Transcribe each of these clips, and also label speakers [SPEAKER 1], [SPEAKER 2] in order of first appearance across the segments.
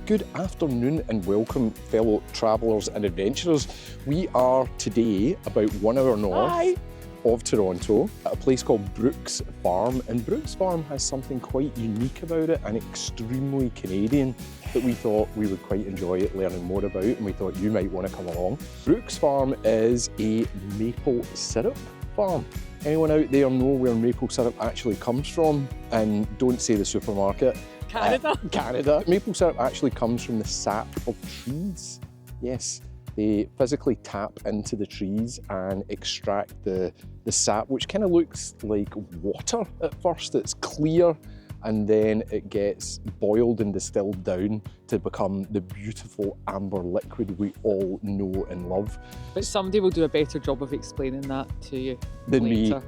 [SPEAKER 1] Good afternoon and welcome, fellow travellers and adventurers. We are today about 1 hour north of Toronto at a place called Brooks Farm. And Brooks Farm has something quite unique about it and extremely Canadian that we thought we would quite enjoy learning more about, and we thought you might want to come along. Brooks Farm is a maple syrup farm. Anyone out there know where maple syrup actually comes from? And don't say the supermarket.
[SPEAKER 2] Canada.
[SPEAKER 1] Canada. Maple syrup actually comes from the sap of trees. Yes, they physically tap into the trees and extract the sap, which kind of looks like water at first. It's clear, and then it gets boiled and distilled down to become the beautiful amber liquid we all know and love.
[SPEAKER 2] But somebody will do a better job of explaining that to you
[SPEAKER 1] Than
[SPEAKER 2] later.
[SPEAKER 1] me.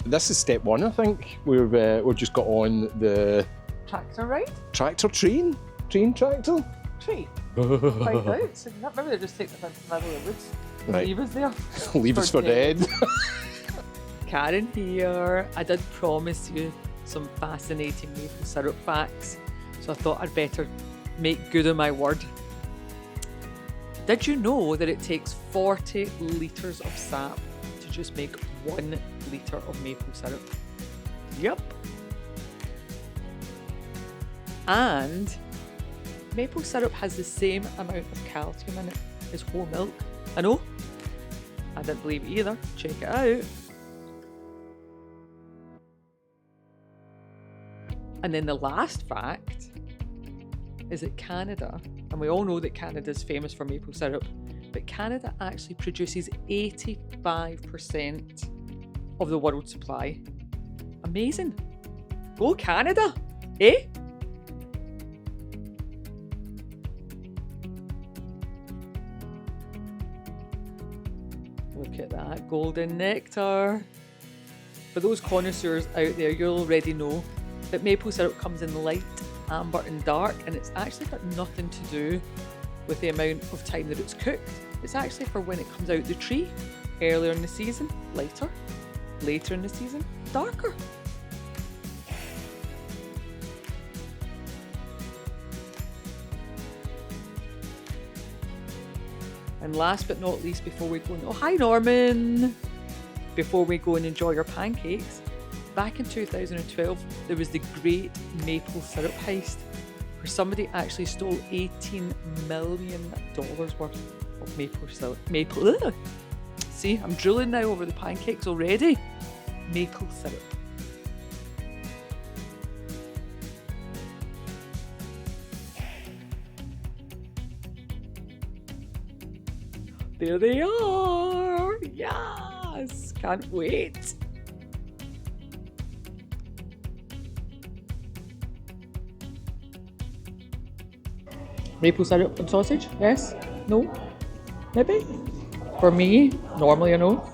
[SPEAKER 1] This is step one, I think. We've just got on the
[SPEAKER 2] Tractor ride?
[SPEAKER 1] tractor train tractor.
[SPEAKER 2] Tree. Find out. So maybe they'll just take them into the middle of the woods and
[SPEAKER 1] Right.
[SPEAKER 2] leave us there.
[SPEAKER 1] Leave us for dead.
[SPEAKER 2] Karen here. I did promise you some fascinating maple syrup facts, so I thought I'd better make good on my word. Did you know that it takes 40 litres of sap to just make 1 litre of maple syrup? Yep. And maple syrup has the same amount of calcium in it as whole milk. I know. I didn't believe it either. Check it out. And then the last fact is that Canada, and we all know that Canada is famous for maple syrup, but Canada actually produces 85% of the world's supply. Amazing. Go Canada, eh? Look at that golden nectar. For those connoisseurs out there, you'll already know that maple syrup comes in light, amber and dark, and it's actually got nothing to do with the amount of time that it's cooked. It's actually for when it comes out the tree. Earlier in the season, lighter. Later in the season, darker. And last but not least, before we go and, oh hi Norman! Before we go and enjoy our pancakes, back in 2012, there was the Great Maple Syrup Heist, where somebody actually stole $18 million worth of maple syrup. Ugh. See, I'm drooling now over the pancakes already. Maple syrup. There they are! Yes! Can't wait! Maple syrup and sausage? Yes? No? Maybe? For me, normally I know.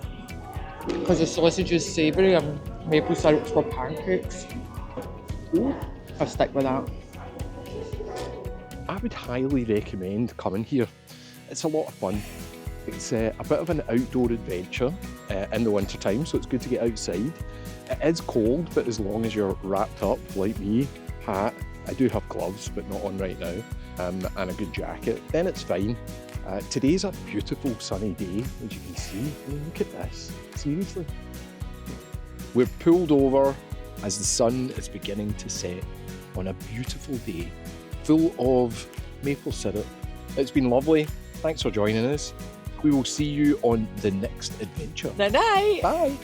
[SPEAKER 2] Because the sausage is savoury and maple syrup's for pancakes. Ooh, I'll stick with that.
[SPEAKER 1] I would highly recommend coming here. It's a lot of fun. It's a bit of an outdoor adventure in the winter time, so it's good to get outside. It is cold, but as long as you're wrapped up like me, hat, I do have gloves, but not on right now, and a good jacket, then it's fine. Today's a beautiful sunny day, as you can see. I mean, look at this, seriously. We're pulled over as the sun is beginning to set on a beautiful day, full of maple syrup. It's been lovely. Thanks for joining us. We will see you on the next adventure.
[SPEAKER 2] Night night!
[SPEAKER 1] Bye!